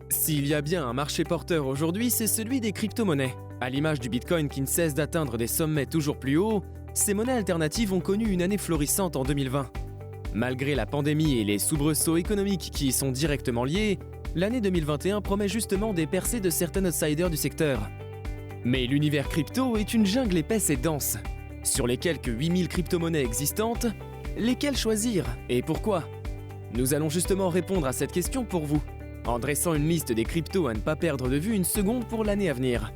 S'il y a bien un marché porteur aujourd'hui, c'est celui des crypto-monnaies. À l'image du Bitcoin qui ne cesse d'atteindre des sommets toujours plus hauts, ces monnaies alternatives ont connu une année florissante en 2020. Malgré la pandémie et les soubresauts économiques qui y sont directement liés, l'année 2021 promet justement des percées de certains outsiders du secteur. Mais l'univers crypto est une jungle épaisse et dense. Sur les quelques 8000 crypto-monnaies existantes, lesquelles choisir et pourquoi? Nous allons justement répondre à cette question pour vous, en dressant une liste des cryptos à ne pas perdre de vue une seconde pour l'année à venir.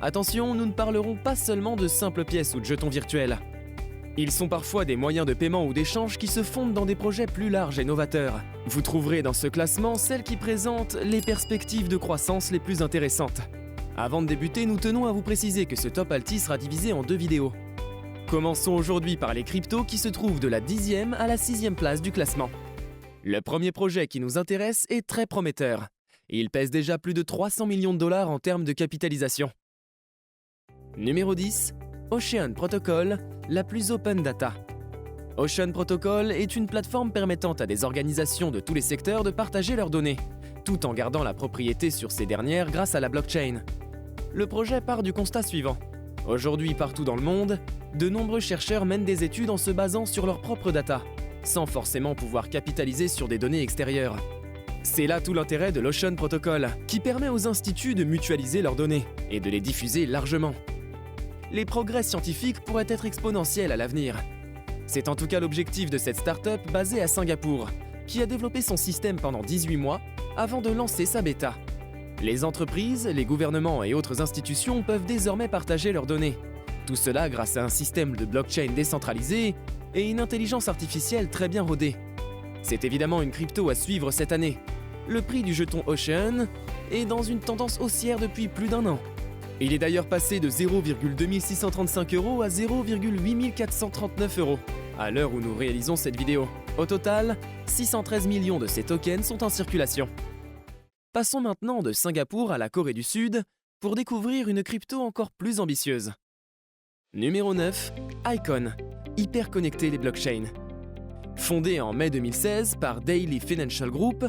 Attention, nous ne parlerons pas seulement de simples pièces ou de jetons virtuels. Ils sont parfois des moyens de paiement ou d'échange qui se fondent dans des projets plus larges et novateurs. Vous trouverez dans ce classement celles qui présentent les perspectives de croissance les plus intéressantes. Avant de débuter, nous tenons à vous préciser que ce Top Alti sera divisé en 2 vidéos. Commençons aujourd'hui par les cryptos qui se trouvent de la 10e à la 6e place du classement. Le premier projet qui nous intéresse est très prometteur. Il pèse déjà plus de 300 millions de dollars en termes de capitalisation. Numéro 10, Ocean Protocol, la plus open data. Ocean Protocol est une plateforme permettant à des organisations de tous les secteurs de partager leurs données, tout en gardant la propriété sur ces dernières grâce à la blockchain. Le projet part du constat suivant. Aujourd'hui, partout dans le monde, de nombreux chercheurs mènent des études en se basant sur leurs propres data, sans forcément pouvoir capitaliser sur des données extérieures. C'est là tout l'intérêt de l'Ocean Protocol, qui permet aux instituts de mutualiser leurs données et de les diffuser largement. Les progrès scientifiques pourraient être exponentiels à l'avenir. C'est en tout cas l'objectif de cette start-up basée à Singapour, qui a développé son système pendant 18 mois avant de lancer sa bêta. Les entreprises, les gouvernements et autres institutions peuvent désormais partager leurs données. Tout cela grâce à un système de blockchain décentralisé et une intelligence artificielle très bien rodée. C'est évidemment une crypto à suivre cette année. Le prix du jeton Ocean est dans une tendance haussière depuis plus d'un an. Il est d'ailleurs passé de 0,2635 € à 0,8439 € à l'heure où nous réalisons cette vidéo. Au total, 613 millions de ces tokens sont en circulation. Passons maintenant de Singapour à la Corée du Sud pour découvrir une crypto encore plus ambitieuse. Numéro 9, Icon, hyper connecté les blockchains. Fondée en mai 2016 par Daily Financial Group,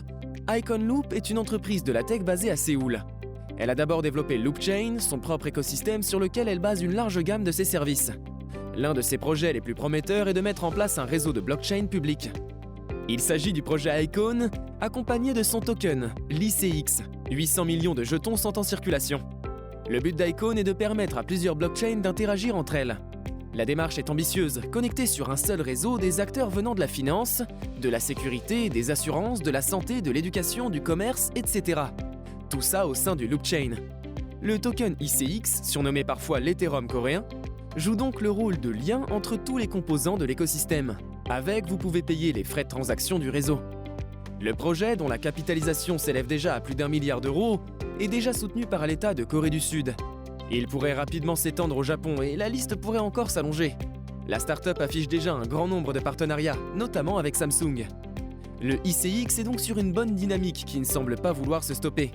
Icon Loop est une entreprise de la tech basée à Séoul. Elle a d'abord développé Loopchain, son propre écosystème sur lequel elle base une large gamme de ses services. L'un de ses projets les plus prometteurs est de mettre en place un réseau de blockchain public. Il s'agit du projet Icon, accompagné de son token, l'ICX. 800 millions de jetons sont en circulation. Le but d'Icon est de permettre à plusieurs blockchains d'interagir entre elles. La démarche est ambitieuse, connectée sur un seul réseau des acteurs venant de la finance, de la sécurité, des assurances, de la santé, de l'éducation, du commerce, etc. Tout ça au sein du Loopchain. Le token ICX, surnommé parfois l'Ethereum coréen, joue donc le rôle de lien entre tous les composants de l'écosystème. Avec, vous pouvez payer les frais de transaction du réseau. Le projet, dont la capitalisation s'élève déjà à plus d'1 milliard d'euros, est déjà soutenu par l'État de Corée du Sud. Il pourrait rapidement s'étendre au Japon et la liste pourrait encore s'allonger. La start-up affiche déjà un grand nombre de partenariats, notamment avec Samsung. Le ICX est donc sur une bonne dynamique qui ne semble pas vouloir se stopper.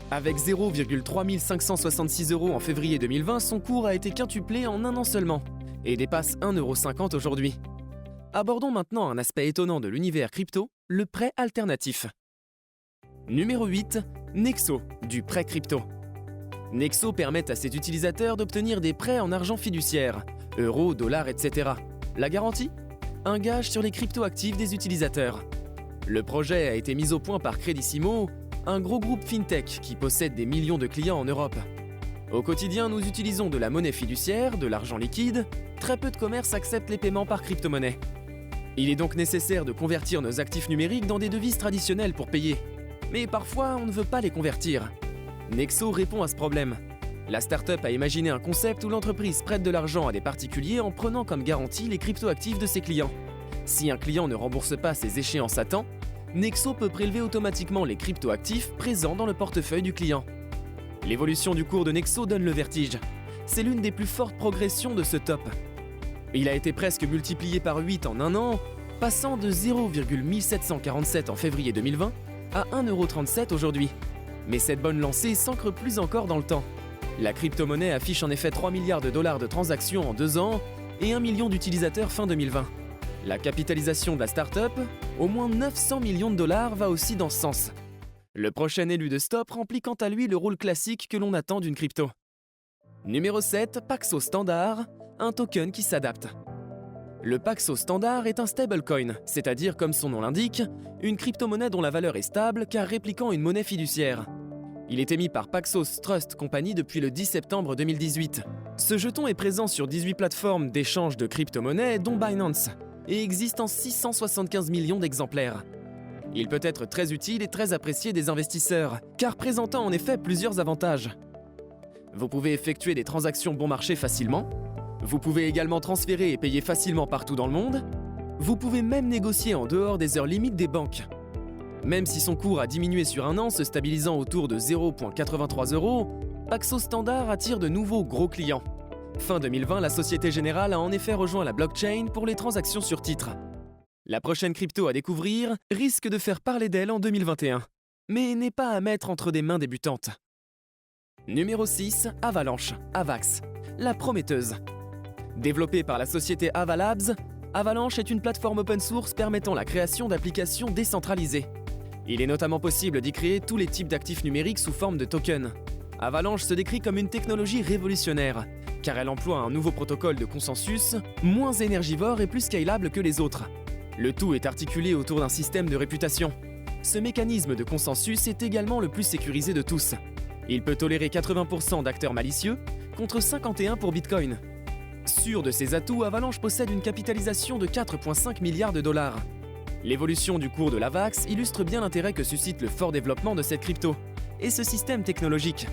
Avec 0,3566 € en février 2020, son cours a été quintuplé en un an seulement et dépasse 1,50 € aujourd'hui. Abordons maintenant un aspect étonnant de l'univers crypto, le prêt alternatif. Numéro 8, Nexo, du prêt crypto. Nexo permet à ses utilisateurs d'obtenir des prêts en argent fiduciaire, euros, dollars, etc. La garantie? Un gage sur les crypto-actifs des utilisateurs. Le projet a été mis au point par Credissimo, un gros groupe fintech qui possède des millions de clients en Europe. Au quotidien, nous utilisons de la monnaie fiduciaire, de l'argent liquide. Très peu de commerces acceptent les paiements par crypto-monnaie. Il est donc nécessaire de convertir nos actifs numériques dans des devises traditionnelles pour payer. Mais parfois, on ne veut pas les convertir. Nexo répond à ce problème. La start-up a imaginé un concept où l'entreprise prête de l'argent à des particuliers en prenant comme garantie les crypto-actifs de ses clients. Si un client ne rembourse pas ses échéances à temps, Nexo peut prélever automatiquement les crypto-actifs présents dans le portefeuille du client. L'évolution du cours de Nexo donne le vertige. C'est l'une des plus fortes progressions de ce top. Il a été presque multiplié par 8 en un an, passant de 0,1747 en février 2020 à 1,37 € aujourd'hui. Mais cette bonne lancée s'ancre plus encore dans le temps. La crypto-monnaie affiche en effet 3 milliards de dollars de transactions en 2 ans et 1 million d'utilisateurs fin 2020. La capitalisation de la start-up, au moins 900 millions de dollars, va aussi dans ce sens. Le prochain élu de Stop remplit quant à lui le rôle classique que l'on attend d'une crypto. Numéro 7, Paxos Standard, un token qui s'adapte. Le Paxos Standard est un stablecoin, c'est-à-dire, comme son nom l'indique, une crypto-monnaie dont la valeur est stable car répliquant une monnaie fiduciaire. Il est émis par Paxos Trust Company depuis le 10 septembre 2018. Ce jeton est présent sur 18 plateformes d'échange de crypto-monnaies dont Binance et existe en 675 millions d'exemplaires. Il peut être très utile et très apprécié des investisseurs, car présentant en effet plusieurs avantages. Vous pouvez effectuer des transactions bon marché facilement. Vous pouvez également transférer et payer facilement partout dans le monde. Vous pouvez même négocier en dehors des heures limites des banques. Même si son cours a diminué sur un an, se stabilisant autour de 0,83 €, Paxos Standard attire de nouveaux gros clients. Fin 2020, la Société Générale a en effet rejoint la blockchain pour les transactions sur titre. La prochaine crypto à découvrir risque de faire parler d'elle en 2021, mais n'est pas à mettre entre des mains débutantes. Numéro 6, Avalanche, Avax, la prometteuse. Développée par la société Avalabs, Avalanche est une plateforme open source permettant la création d'applications décentralisées. Il est notamment possible d'y créer tous les types d'actifs numériques sous forme de tokens. Avalanche se décrit comme une technologie révolutionnaire, car elle emploie un nouveau protocole de consensus, moins énergivore et plus scalable que les autres. Le tout est articulé autour d'un système de réputation. Ce mécanisme de consensus est également le plus sécurisé de tous. Il peut tolérer 80% d'acteurs malicieux, contre 51 pour Bitcoin. Sûr de ses atouts, Avalanche possède une capitalisation de 4,5 milliards de dollars. L'évolution du cours de l'Avax illustre bien l'intérêt que suscite le fort développement de cette crypto et ce système technologique.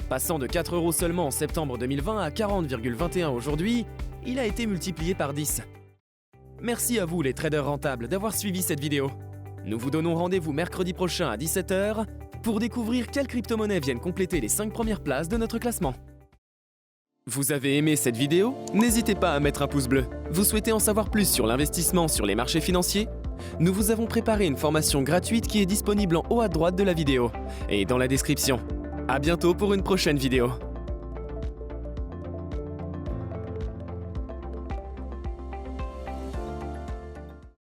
Passant de 4 € seulement en septembre 2020 à 40,21 aujourd'hui, il a été multiplié par 10. Merci à vous les traders rentables d'avoir suivi cette vidéo. Nous vous donnons rendez-vous mercredi prochain à 17 h pour découvrir quelles crypto-monnaies viennent compléter les 5 premières places de notre classement. Vous avez aimé cette vidéo? N'hésitez pas à mettre un pouce bleu. Vous souhaitez en savoir plus sur l'investissement sur les marchés financiers? Nous vous avons préparé une formation gratuite qui est disponible en haut à droite de la vidéo et dans la description. À bientôt pour une prochaine vidéo.